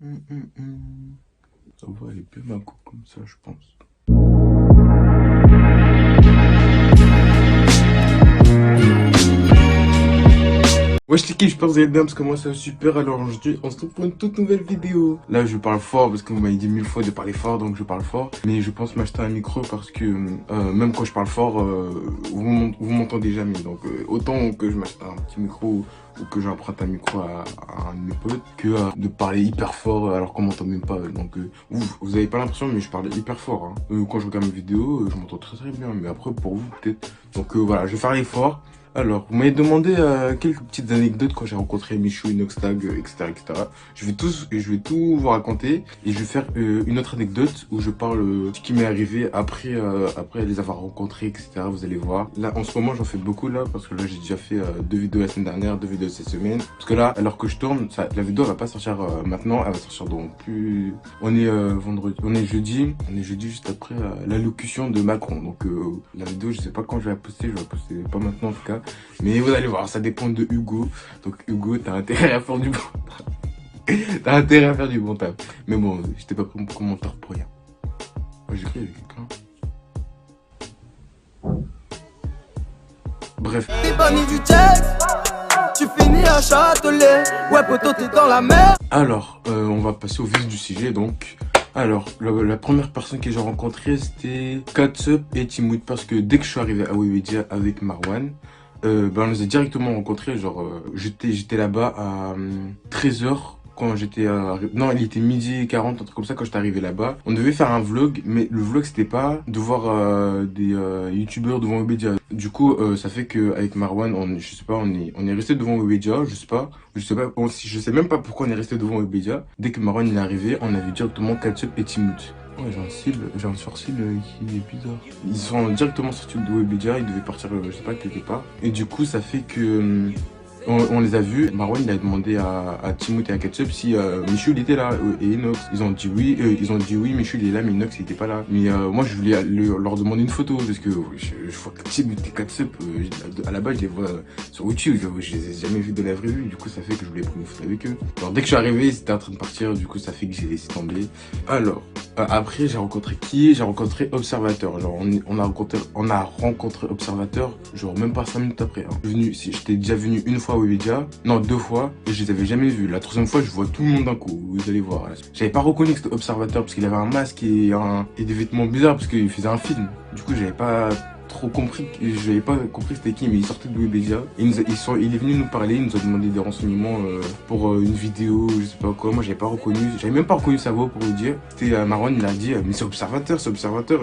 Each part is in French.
Ça va aller bien ma coupe comme ça, je pense. Wesh les kids, j'espère que vous allez bien parce que moi ça va super. Alors aujourd'hui on se retrouve pour une toute nouvelle vidéo. Là je parle fort parce que vous m'avez dit 1000 fois de parler fort, donc je parle fort. Mais je pense m'acheter un micro parce que même quand je parle fort, vous m'entendez jamais. Donc autant que je m'achète un petit micro ou que j'emprunte un micro à un de mes potes que de parler hyper fort alors qu'on m'entend même pas. Donc vous avez pas l'impression, mais je parle hyper fort, hein. Quand je regarde mes vidéos, je m'entends très bien, mais après pour vous peut-être. Donc voilà, je vais faire l'effort. Alors, vous m'avez demandé quelques petites anecdotes quand j'ai rencontré Michou, Inoxtag, etc., etc. Je vais tout vous raconter et je vais faire une autre anecdote où je parle ce qui m'est arrivé après les avoir rencontrés, etc. Vous allez voir. Là, en ce moment, j'en fais beaucoup là parce que là, j'ai déjà fait 2 vidéos la semaine dernière, 2 vidéos cette semaine. Parce que là, alors que je tourne, la vidéo elle va pas sortir maintenant, elle va sortir dans plus. On est vendredi, on est jeudi juste après l'allocution de Macron. Donc la vidéo, je sais pas quand je vais la poster, je vais la poster pas maintenant en tout cas. Mais vous allez voir, ça dépend de Hugo. Donc Hugo, t'as intérêt à faire du bon taf. T'as intérêt à faire du bon taf. Mais bon, j'étais pas pris mon commentaire pour rien. Moi j'ai crié avec quelqu'un. Bref. T'es banni du check, tu finis à Châtelet. Ouais poto t'es dans la mer. Alors, on va passer au vif du sujet donc. Alors, la première personne que j'ai rencontrée c'était Katsup et Timout parce que dès que je suis arrivé à Webedia avec Marwan, on les a directement rencontrés, genre j'étais là-bas à 13h quand j'étais non, il était 12h40, un truc comme ça quand j'étais arrivé là-bas. On devait faire un vlog, mais le vlog c'était pas de voir des youtubeurs devant Webedia. Du coup, ça fait que avec Marwan, je sais pas, on est resté devant Webedia, je sais pas, je sais même pas pourquoi on est resté devant Webedia. Dès que Marwan il est arrivé, on a vu directement Ketchup et Timout. Ouais, j'ai un sourcil qui est bizarre. Ils sont directement sortis de Webedia, ils devaient partir, je sais pas, quelque part. Et du coup, ça fait que on les a vus. Marwan, il a demandé à Timothée et à Ketchup si Michou il était là et Inox. Ils ont dit oui, Michou il est là, mais Inox il était pas là. Mais moi, je voulais leur demander une photo parce que je vois que Timothée et Ketchup, à la base, je les vois sur YouTube. Je les ai jamais vus de la vraie vue. Du coup, ça fait que je voulais prendre une photo avec eux. Alors, dès que je suis arrivé, ils étaient en train de partir. Du coup, ça fait que j'ai laissé tomber. Alors, après, j'ai rencontré qui? J'ai rencontré Observateur. Genre, on a rencontré Observateur, genre même pas 5 minutes après. Hein. J'étais déjà venu une fois à Webedia, non 2 fois, et je les avais jamais vus. La troisième fois, je vois tout le monde d'un coup. Vous allez voir. J'avais pas reconnu que c'était Observateur parce qu'il avait un masque et des vêtements bizarres parce qu'il faisait un film. Du coup, j'avais pas compris que c'était qui, mais il sortait de Webedia. Il est venu nous parler, il nous a demandé des renseignements pour une vidéo, je sais pas quoi. Moi j'avais même pas reconnu sa voix pour vous dire. C'était Marwan, il a dit mais c'est Observateur,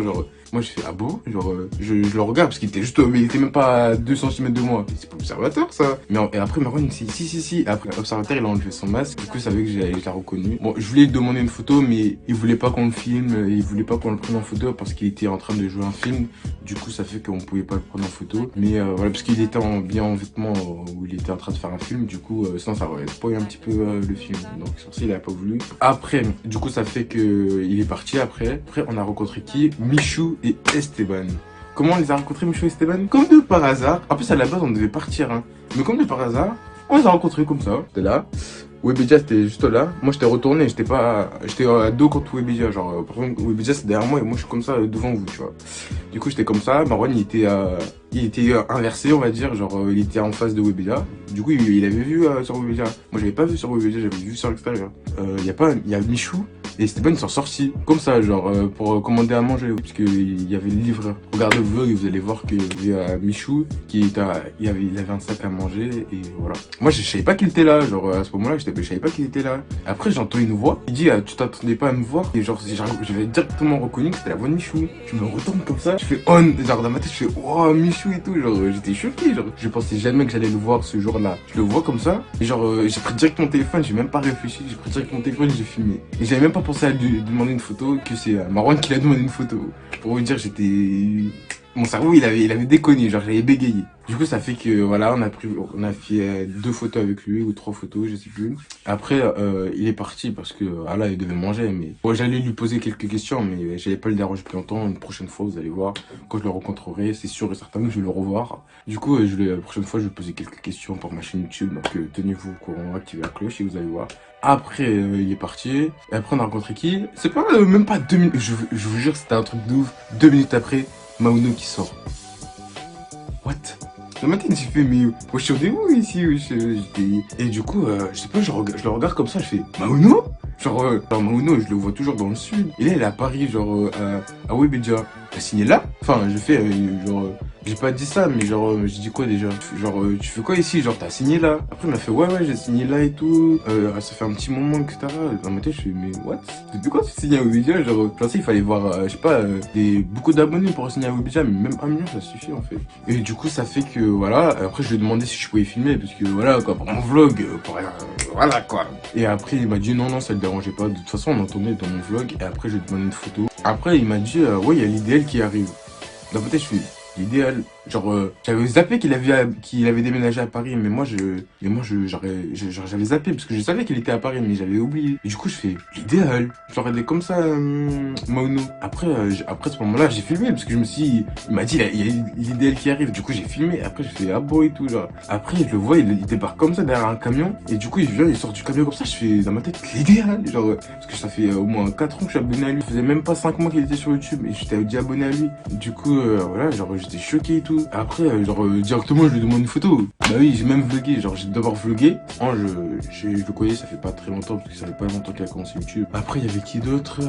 genre moi je fais ah bon, genre je le regarde parce qu'il était il était même pas à 2 cm de moi. C'est pas Observateur ça. Mais et après Marwan il me dit si. Après Observateur il a enlevé son masque, du coup ça savait que je l'ai reconnu. Bon, je voulais lui demander une photo, mais il voulait pas qu'on le filme, il voulait pas qu'on le prenne en photo parce qu'il était en train de jouer un film. Du coup ça fait qu'on pouvait pas le prendre en photo, mais voilà, parce qu'il était bien en vêtements où il était en train de faire un film. Du coup sinon ça aurait spoilé un petit peu le film, donc sur ça il a pas voulu. Après du coup ça fait que il est parti. Après on a rencontré qui? Michou et Esteban. Comment on les a rencontrés, Michou et Esteban? Comme de par hasard. En plus à la base on devait partir, hein, mais comme de par hasard on les a rencontrés comme ça. C'était là. Webedia c'était juste là. Moi j'étais retourné, j'étais à dos contre Webedia. Genre par contre Webedia c'est derrière moi et moi je suis comme ça devant vous, tu vois. Du coup j'étais comme ça. Marwan il était inversé, on va dire. Genre il était en face de Webedia. Du coup il avait vu sur Webedia. Moi j'avais pas vu sur Webedia, j'avais vu sur l'extérieur. Il y a Michou et Esteban ils sont sortis comme ça, genre pour commander à manger, parce qu'il y avait le livreur. Regardez le vlog et vous allez voir qu'il y avait Michou il avait un sac à manger et voilà. Moi je savais pas qu'il était là, genre à ce moment-là je savais pas qu'il était là. Après j'entends une voix, il dit tu t'attendais pas à me voir, et genre j'avais directement reconnu que c'était la voix de Michou. Je me retourne comme ça, je fais genre dans ma tête je fais oh Michou et tout, genre j'étais choqué, genre je pensais jamais que j'allais le voir ce jour-là. Je le vois comme ça et genre j'ai pris direct mon téléphone, j'ai même pas réfléchi, j'ai pris direct mon téléphone, j'ai filmé. Et j'avais même pas pensé à lui demander une photo, que c'est Marwan qui l'a demandé une photo. Pour vous dire, mon cerveau il avait déconné, genre j'avais bégayé. Du coup ça fait que voilà, on a fait 2 photos avec lui ou 3 photos, je sais plus. Après il est parti parce que là il devait manger, mais bon, j'allais lui poser quelques questions, mais j'allais pas le déranger plus longtemps. Une prochaine fois vous allez voir, quand je le rencontrerai, c'est sûr et certain que je vais le revoir. Du coup la prochaine fois je vais poser quelques questions pour ma chaîne YouTube, donc tenez-vous au courant, activez la cloche et vous allez voir. Après, il est parti. Et après, on a rencontré qui? C'est pas, même pas 2 minutes. Je vous jure, c'était un truc de ouf. 2 minutes après, Mauno qui sort. What? Dans ma tête, j'ai fait, mais je suis où ici? Et du coup, je sais pas, je le regarde comme ça, je fais, Mauno? Genre Mauno, je le vois toujours dans le sud. Et là, il est à Paris, genre, à Webedia. T'as signé là? Enfin, je fais, j'ai pas dit ça, mais genre, j'ai dit quoi déjà? Genre, tu fais quoi ici? Genre, t'as signé là? Après, il m'a fait, ouais, j'ai signé là et tout. Ça fait un petit moment, etc. Dans ma tête, je fais, mais what? Depuis quand tu signes à Webedia? Genre, je pensais qu'il fallait voir, je sais pas, beaucoup d'abonnés pour signer à Webedia, mais même 1 million, ça suffit en fait. Et du coup, ça fait que, voilà. Après, je lui ai demandé si je pouvais filmer, parce que, voilà, quoi, pour mon vlog, voilà, quoi. Et après, il m'a dit, non, ça le dérangeait pas. De toute façon, on entendait dans mon vlog. Et après, je lui ai demandé une photo. Après, il m'a dit, ouais, il y a l'idéal qui arrive. D'un côté, je suis l'idéal. Genre, j'avais zappé qu'il avait déménagé à Paris, mais j'avais zappé parce que je savais qu'il était à Paris, mais j'avais oublié. Et du coup, je fais l'idéal. Genre, elle est comme ça, Mauno. Après, après ce moment-là, j'ai filmé parce que je me suis dit, il m'a dit, il y a l'idéal qui arrive. Du coup, j'ai filmé. Après, je fais ah bon et tout, genre. Après, je le vois, il débarque comme ça derrière un camion. Et du coup, il sort du camion comme ça. Je fais dans ma tête l'idéal. Genre, parce que ça fait au moins 4 ans que je suis abonné à lui. Ça faisait même pas 5 mois qu'il était sur YouTube et j'étais déjà abonné à lui. Du coup, voilà, genre, j'étais choqué et tout. Après, directement, je lui demande une photo. Bah oui, j'ai même vlogué. Genre, j'ai d'abord vlogué. Moi, je le connais, ça fait pas très longtemps, parce que ça fait pas longtemps qu'il a commencé YouTube. Après, il y avait qui d'autre?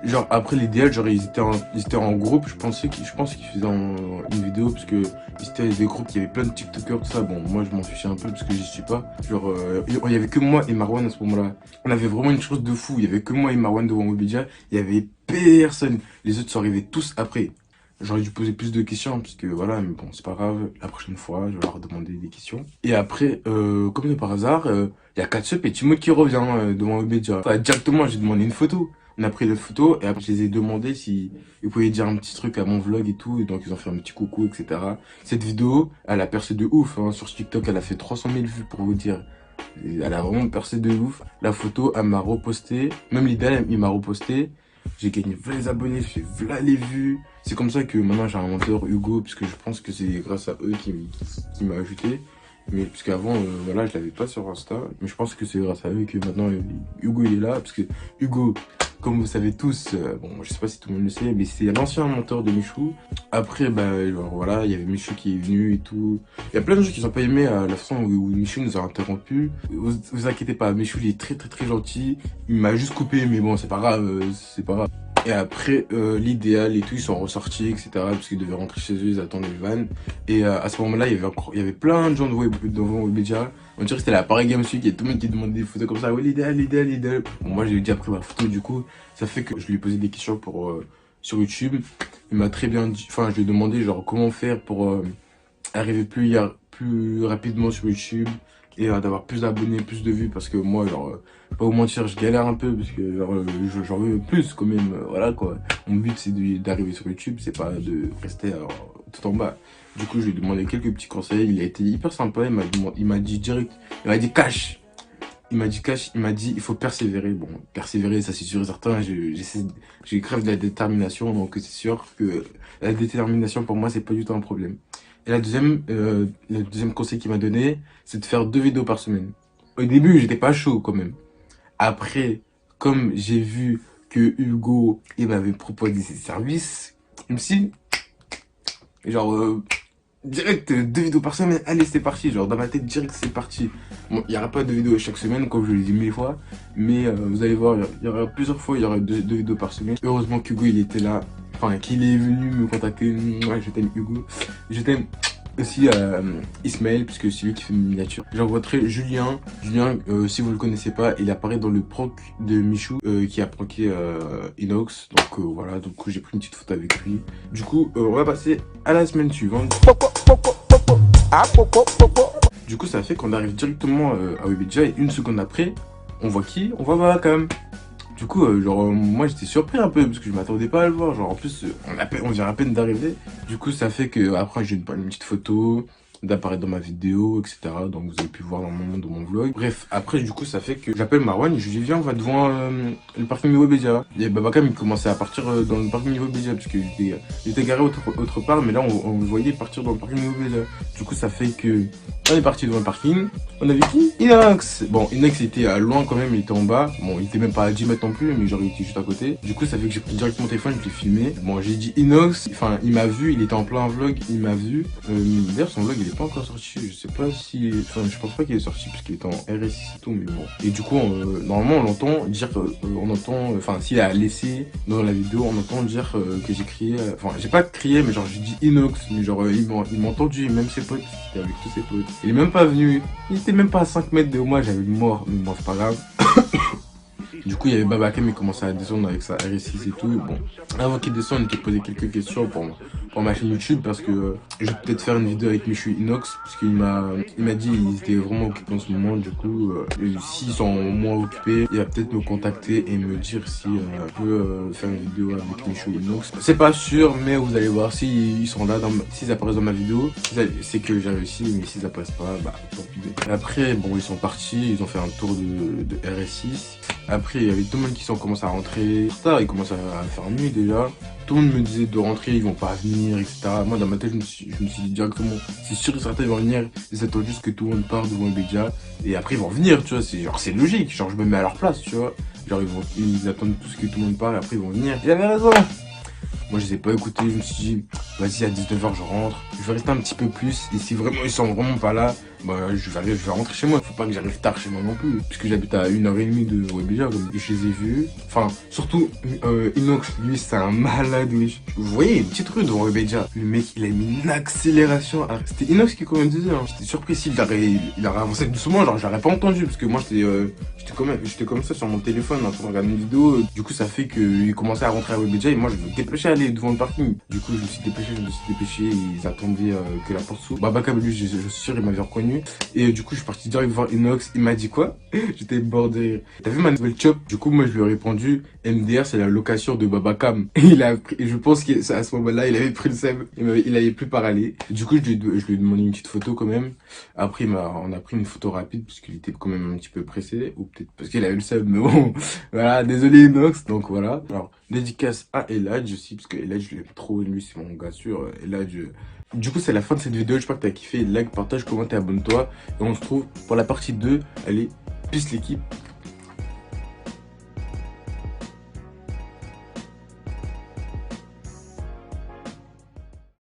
Genre, après l'idéal, genre, ils étaient en groupe. Je pense qu'ils faisaient une vidéo, parce que ils étaient des groupes, il y avait plein de TikTokers, tout ça. Bon, moi, je m'en fichais un peu, parce que j'y suis pas. Genre, il y avait que moi et Marwan à ce moment-là. On avait vraiment une chose de fou. Il y avait que moi et Marwan devant Webedia. Il y avait personne. Les autres sont arrivés tous après. J'aurais dû poser plus de questions, parce que voilà, mais bon, c'est pas grave. La prochaine fois, je vais leur demander des questions. Et après, comme de par hasard, il y a Katsup et Timothée qui revient devant Webedia. Enfin, directement, j'ai demandé une photo. On a pris la photo, et après, je les ai demandé si ils pouvaient dire un petit truc à mon vlog et tout. Et donc, ils ont fait un petit coucou, etc. Cette vidéo, elle a percé de ouf. Hein. Sur TikTok, elle a fait 300 000 vues, pour vous dire. Elle a vraiment percé de ouf. La photo, elle m'a reposté. Même l'idéal, il m'a reposté. J'ai gagné 20 abonnés, j'ai fait voilà les vues. C'est comme ça que maintenant j'ai un mentor Hugo, puisque je pense que c'est grâce à eux qui m'a ajouté. Mais parce qu'avant, voilà, je l'avais pas sur Insta. Mais je pense que c'est grâce à eux que maintenant Hugo il est là. Parce que Hugo, comme vous savez tous, bon, je sais pas si tout le monde le sait, mais c'est l'ancien mentor de Michou. Après, bah, genre, voilà, il y avait Michou qui est venu et tout. Il y a plein de gens qui n'ont pas aimé la façon où Michou nous a interrompu. Vous inquiétez pas, Michou il est très gentil. Il m'a juste coupé, mais bon, c'est pas grave, c'est pas grave. Et après, l'idéal et tout, ils sont ressortis, etc. Parce qu'ils devaient rentrer chez eux, ils attendaient le van. Et à ce moment-là, il y avait plein de gens devant Webedia. On dirait que c'était la Paris Games Week, il y a tout le monde qui demandait des photos comme ça. Ouais, l'idéal. Bon, moi, j'ai déjà pris ma photo, du coup. Ça fait que je lui ai posé des questions sur YouTube. Il m'a très bien dit, enfin, je lui ai demandé, genre, comment faire pour arriver plus rapidement sur YouTube. Et d'avoir plus d'abonnés, plus de vues, parce que moi, genre, pas vous mentir, je galère un peu, parce que genre, j'en veux plus quand même, voilà quoi. Mon but c'est d'arriver sur YouTube, c'est pas de rester tout en bas. Du coup, je lui ai demandé quelques petits conseils, il a été hyper sympa, il m'a dit direct, il m'a dit cash. Il m'a dit il faut persévérer. Bon, persévérer, ça c'est sûr et certain, j'ai grave de la détermination, donc c'est sûr que la détermination pour moi c'est pas du tout un problème. Et le deuxième conseil qu'il m'a donné, c'est de faire 2 vidéos par semaine. Au début, j'étais pas chaud quand même. Après, comme j'ai vu que Hugo, il m'avait proposé ses services, je me suis dit, genre, direct, 2 vidéos par semaine, allez, c'est parti. Genre, dans ma tête, direct, c'est parti. Bon, il n'y aura pas de vidéos chaque semaine, comme je l'ai dit 1000 fois. Mais vous allez voir, il y aura plusieurs fois, il y aura deux vidéos par semaine. Heureusement qu'Hugo, il était là. Enfin, qu'il est venu me contacter. Ouais, je t'aime, Hugo. Je t'aime aussi Ismaël, puisque c'est lui qui fait mes miniatures. J'ai rencontré Julien. Julien, si vous le connaissez pas, il apparaît dans le prank de Michou, qui a pranké Inox. Donc voilà, donc j'ai pris une petite photo avec lui. Du coup, on va passer à la semaine suivante. Du coup, ça fait qu'on arrive directement à Webedia et 1 seconde après, on voit qui? On voit Babacam. Du coup, moi j'étais surpris un peu parce que je m'attendais pas à le voir. Genre, en plus, on vient à peine d'arriver. Du coup, ça fait que après, j'ai une petite photo. d'apparaître dans ma vidéo, etc. Donc vous avez pu voir normalement dans mon vlog. Bref, après du coup ça fait que j'appelle Marwan et je lui dis viens on va devant le parking Webédia. Et Babacam il commençait à partir dans le parking Webédia parce qu'il était garé autre part, mais là on le voyait partir dans le parking Webédia. Du coup ça fait que on est parti devant le parking. On avait qui? Inox. Bon, Inox était à loin quand même, il était en bas. Bon, il était même pas à 10 mètres non plus, mais genre il était juste à côté. Du coup, ça fait que j'ai pris directement mon téléphone, je l'ai filmé. Bon, j'ai dit Inox, enfin, il m'a vu, il était en plein vlog, il m'a vu. D'ailleurs, son vlog, il est pas encore sorti. Je sais pas si. Enfin, je pense pas qu'il est sorti parce qu'il est en RSI et tout, mais bon. Et du coup, normalement, on l'entend dire, on entend, enfin, s'il a laissé dans la vidéo, on entend dire que j'ai crié. Enfin, j'ai pas crié, mais genre, j'ai dit Inox, mais genre, il m'a entendu, même ses potes, c'était avec tous ses potes. Il est même pas venu, il était même pas à 5 mètres de moi, j'avais le mort, mais bon, c'est pas grave. Du coup, il y avait Babacam, il commençait à descendre avec sa RS6 et tout. Bon, avant qu'il descende, il était posé quelques questions pour ma chaîne YouTube parce que je vais peut-être faire une vidéo avec Michu Inox parce qu'il m'a dit qu'ils étaient vraiment occupés en ce moment. Du coup, s'ils sont moins occupés, il va peut-être me contacter et me dire si on peut faire une vidéo avec Michu Inox. C'est pas sûr, mais vous allez voir s'ils sont là, s'ils apparaissent dans ma vidéo, c'est que j'ai réussi, mais s'ils apparaissent pas, bah tant pis. Et après, bon, ils sont partis, ils ont fait un tour de RS6. Après, il y avait tout le monde qui sont commencé à rentrer tard, ils commençaient à faire nuit déjà. Tout le monde me disait de rentrer, ils vont pas venir, etc. Moi, dans ma tête, je me suis dit directement, c'est sûr et certain, ils vont venir. Ils attendent juste que tout le monde parte devant Webédia. Et après, ils vont venir, tu vois. C'est logique. Genre, je me mets à leur place, tu vois. Genre, ils attendent tous que tout le monde parte et après, ils vont venir. Il avait raison. Moi, je les ai pas écoutés. Je me suis dit, vas-y, à 19h, je rentre. Je vais rester un petit peu plus. Et si vraiment ils sont vraiment pas là, bah, je vais rentrer chez moi. Faut pas que j'arrive tard chez moi non plus. Puisque j'habite à 1h30 de Webédia. Et je les ai vus. Enfin, surtout, Inox, lui, c'est un malade, oui. Vous voyez, une petite rue devant Webédia. Le mec, il a mis une accélération. C'était Inox qui conduisait. Hein. J'étais surpris s'il il aurait avancé doucement. Genre, j'aurais pas entendu. Parce que moi, j'étais comme ça sur mon téléphone en train de regarder une vidéo. Du coup, ça fait qu'il commençait à rentrer à Webédia. Et moi, je me dépêchais à aller devant le parking. Du coup, je me suis dépêché. Ils attendaient que la porte s'ouvre. Babacam, lui, je suis sûr, il m'avait reconnu. Et du coup, je suis parti direct voir Inox. Il m'a dit quoi? J'étais bordé. T'as vu ma nouvelle chop? Du coup, moi, je lui ai répondu, MDR, c'est la location de Babacam. Et je pense qu'à ce moment-là, il avait pris le seum. Il avait plus parlé. Du coup, je lui ai demandé une petite photo quand même. Après, on a pris une photo rapide parce qu'il était quand même un petit peu pressé. Ou peut-être parce qu'il avait le seum. Mais bon, voilà. Désolé, Inox. Donc voilà. Alors, dédicace à Eladj aussi, parce que Eladj, je l'aime trop. Lui, c'est mon gars sûr. Eladj. Du coup, c'est la fin de cette vidéo. J'espère que t'as kiffé. Like, partage, commente et abonne-toi. Et on se retrouve pour la partie 2. Allez, peace l'équipe.